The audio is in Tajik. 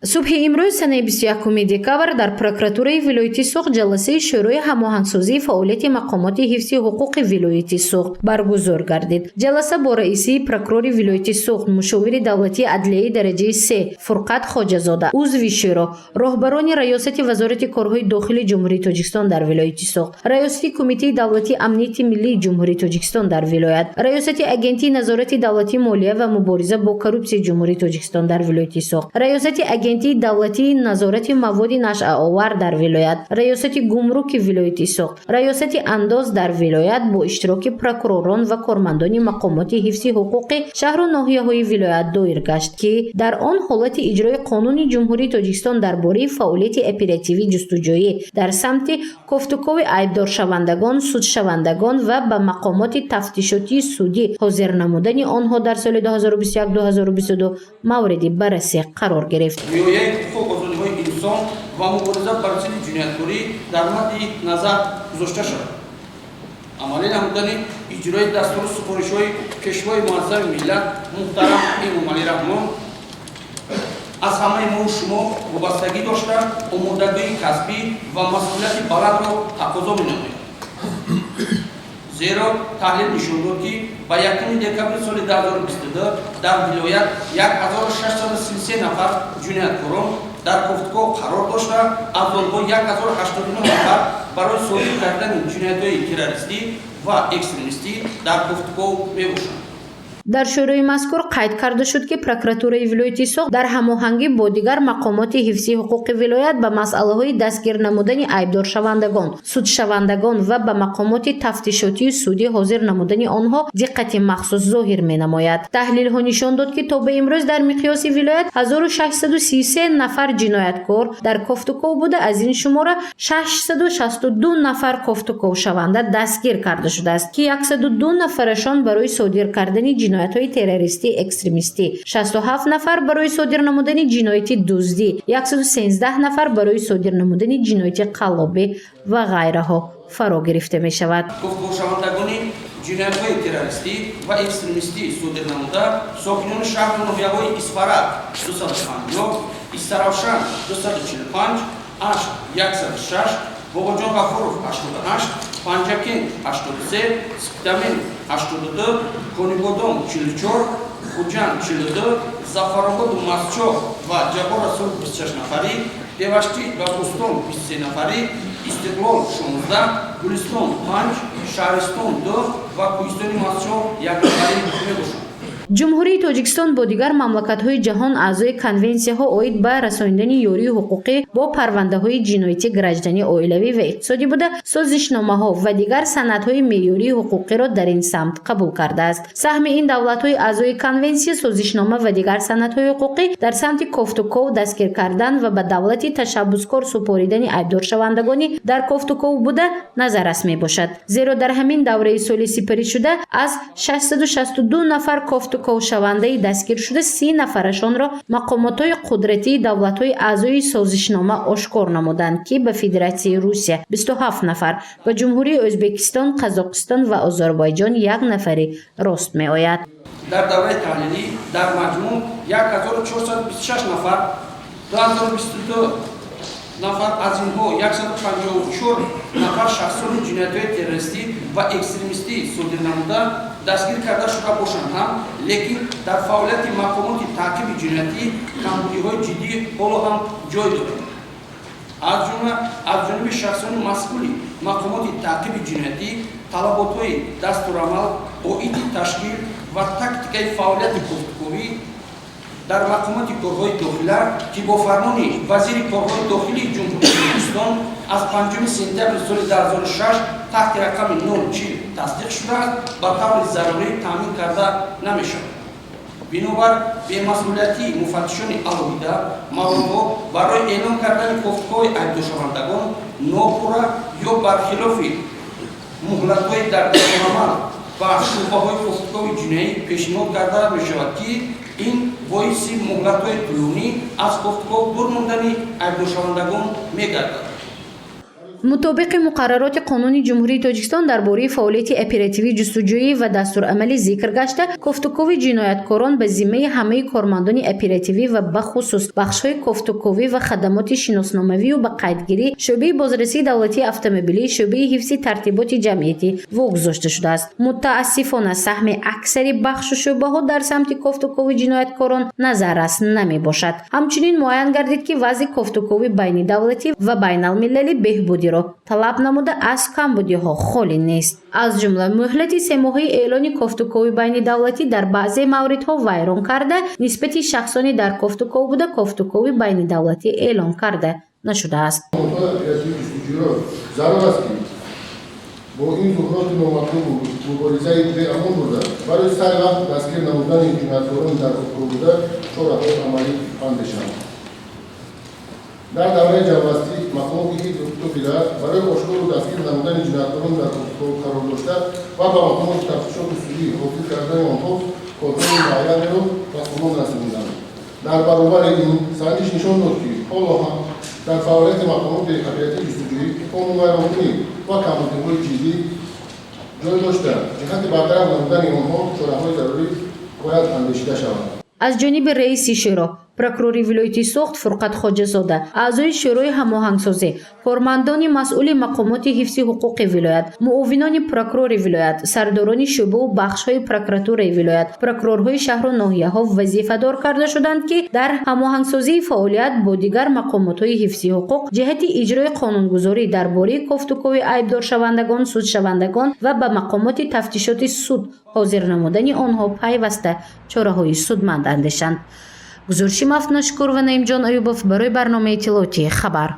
субҳи имрӯз санаи 21 декабр дар прокуратураи вилояти Суғд ҷаласаи шӯрои ҳамоҳангсозии фаъолияти мақомоти ҳифзи ҳуқуқи вилояти Суғд баргузор гардид. ҷаласа бо раисии прокурори вилояти Суғд, мушовири давлатии адлияи дараҷаи 3 Фурқат Хоҷазода, узви шӯро, роҳбарони раёсати вазорати корҳои дохили ҷумҳурии Тоҷикистон дар вилояти Суғд, раёсати кумитаи давлатии амнияти миллии ҷумҳурии Тоҷикистон дар вилоят, раёсати агентии назорати давлатии молия ва мубориза бо коррупсияи ҷумҳурии Тоҷикистон дар вилояти Суғд, раёсати агентии давлатии назорати маводи нашъаовар дар вилоят, раёсати гумруки вилояти Суғд, раёсати андоз дар вилоят бо иштироки прокуророн ва кормандони мақомоти ҳифзи ҳуқуқи шаҳру ноҳияҳои вилоят доир гашт, ки дар он ҳолати иҷрои қонуни ҷумҳурии Тоҷикистон дар бораи фаъолияти оперативӣ ҷустуҷӯӣ дар самти кофтукови айбдоршавандагон, судшавандагон ва ба мақомоти тафтишотии судӣ ҳозир намудани онҳо дар соли 2021-2022 мавриди баррасӣ қарор гирифт. риояи ҳуқуқ озодиҳои инсон ва мубориза бар зидди ҷинояткорӣ дар мадди назар гузошта шуд. амалӣ намудани иҷрои дастури супоришҳои пешвои муаззами миллат муҳтарам Эмомалӣ Раҳмон аз ҳамаи мо шумо вобастагӣ дошта омодагии касбӣ ва масъулияти баландро тақозо менамояд. зеро таҳлил нишон дод, ки ба 1 декабри соли 2022 дар вилоят 1633 нафар ҷинояткорон дар кофтуков қарор дошта, аз онҳо 1089 нафар барои содир кардани ҷиноятҳои террористӣ ва экстремистӣ дар кофтуков мебошанд. дар шӯрои мазкур қайд карда шуд, ки прокуратураи вилояти Суғд дар ҳамоҳангӣ бо дигар мақомоти ҳифзи ҳуқуқи вилоят ба масъалаҳои дастгир намудани айбдоршавандагон, судшавандагон ва ба мақомоти тафтишотии судӣ ҳозир намудани онҳо диққати махсус зоҳир менамояд. таҳлилҳо нишон дод, ки то ба имрӯз дар миқёси вилоят 1633 нафар ҷинояткор дар кофтуков буда, аз ин шумора 662 нафар кофтуковшаванда дастгир карда шудааст, ки 102 нафарашон барои содир кардани ҷиноятҳои террористӣ, экстремистӣ, 67 нафар барои содир намудани ҷинояти дуздӣ, 113 нафар барои содир намудани ҷинояти қаллобӣ ва ғайраҳо фаро гирифта мешавад. кофтуковшавандагони ҷиноятҳои террористӣ ва экстремистӣ содир намуда сокинони шаҳру ноҳияҳои Исфара 250, Истаравшан 245, Ашт 106, Бобоҷон Ғафуров 88, Панҷакент 83, Сиктамин 82, Конибодон 44, Хуҷанд 42, Зафарободу Масчо ва Ҷабор Расул 26 нафарӣ, Певашти ва Бӯстон 23 нафарӣ, Истиқлол 16, Гулистон 5, Шаҳристон 2 ва Кӯҳистони Масчо 1 нафарӣ мебошанд. ҷумҳурии Тоҷикистон бо дигар мамлакатҳои ҷаҳон аъзои конвенсияҳо оид ба расонидани ёрии ҳуқуқӣ бо парвандаҳои ҷиноятӣ гражданӣ оилавӣ ва иқтисодӣ буда созишномаҳо ва дигар санадҳои меъёрии ҳуқуқиро дар ин самт қабул кардааст. саҳми ин давлатҳои аъзои конвенсия, созишнома ва дигар санадҳои ҳуқуқӣ дар самти кофтуков дастгир кардан ва ба давлати ташаббускор супоридани айбдоршавандагони дар кофтуков буда назаррас мебошад. зеро дар ҳамин давраи соли сипаришуда аз 662 нафар кофтуковшавандаи дастгир шуда 30 нафарашонро мақомотҳои қудратии давлатҳои аъзои созишнома ошкор намуданд, ки ба Федератсияи Русия 27 нафар, ба ҷумҳурии Ӯзбекистон, Қазоқистон ва Озарбойҷон 1 нафарӣ рост меояд. дар давраи таҳлилӣ дар маҷмӯъ 1426 нафар, 2022 нафар аз инҳо 154 нафар шахсони ҷиноятҳои террористӣ ва экстремистӣ содир намуда дастгир карда шуда бошанд ҳам, лекин дар фаъолияти мақомоти таъқиби ҷиноятӣ камбудиҳои ҷиддӣ ҳоло ҳам ҷой дорад. аз ҷумла аз ҷониби шахсони масъули мақомоти таъқиби ҷиноятӣ талаботҳои дастурамал, оиди ташкил ва тактикаи фаъолияти кофтуковӣ дар мақомоти корҳои дохила, ки бо фармони вазири корҳои дохилии ҷумҳурии Тоҷикистон аз 5 сентябри соли 2006 таҳти рақами 040 тасдиқ шудааст, ба таври зарурӣ таъмин карда намешавад. бинобар бемасъулиятии муфаттишони алоҳида маводҳо барои эълон кардани кофтукови айбдоршавандагон нопурра ё бархилофи муҳлатҳои дар дастурамал ба шӯъбаҳои кофтукови ҷиноӣ пешниҳод карда мешавад, ки ин боиси муҳлатҳои тӯлонӣ аз кофтуков дур мондани айбдоршавандагон мегардад. مطابق مقررات قانون جمهوری تاجیکستان درباره فعالیت اپراتیوی جستجویی و دستورالعملی ذکر گشته، گفتگوی جنایتکاران به ذمه همه کارمندان اپراتیوی و به خصوص بخش‌های گفتگوی و خدمات شناسنامه‌ای و به قیدگیری شعبه بازرسی دولتی اتومبیلی شعبه حفظ ترتیبات جمعیتی واگذاشته شده است. متاسفانه سهم اکثر بخش شعبه‌ها در سمت گفتگوی جنایتکاران نظررس نمی‌باشد. همچنین معین گردید که وضع گفتگوی بین دولتی و بین المللی بهبودی را طلب نموده از کمبودی‌ها خالی نیست. از جمله مهلت 3 ماهه اعلان گفتگوی بین دولتی در بعضی موردها ویران کرده، نسبت شخصانی در گفتگو بوده گفتگوی بین دولتی اعلان کرده نشده است. با این ظهورات نامطلوب و مبارزه امن بوده برای سر وقت دستگیر نمودن جنایتکاران در گفتگو بوده چهاره‌های عملی اندیشند. در دوره جواستی مقام که دو بیدار برای آشکار و دستگیر نمودن جنایتکاران در گفتگو قرار داشته و با مقام تفتیشات اصولی حاصل کردن آنها کنترل معینی را به سامان رسانیدند. در برابر این سندش نشان داد که حالا هم در فعالیت مقامات اپراتیو جستجویی قانون‌گرایی و کمبودی‌های جدی جای داشته جهت برطرف نمودن آنها چاره‌های ضروری باید اندیشیده شود. از جانب رئیس شورا پروکوروری ولایت سوخت فرقت خواجه‌زاده، اعضای شورای هماهنگسازی، کارمندان مسئول مقامات حفظ حقوق ولایت، معاونان پروکورور ولایت، سرداران شعبه و بخش‌های پروکراتور ولایت، پروکورورهای شهر و ناحیه‌ها وظیفه‌دار کرده شدند که در هماهنگسازی فعالیت با دیگر مقامات‌های حفظ حقوق جهت اجرای قانونگذاری درباره گفتگوی عیبدار شوندگان، سود شوندگان و به مقامات تفتیشات سود حاضر نمودن آنها پیوسته چاره‌های سودمند اندیشند. گزارش مفتون شکر و نعیم جان ایوبов برای برنامه اطلاعاتی خبر.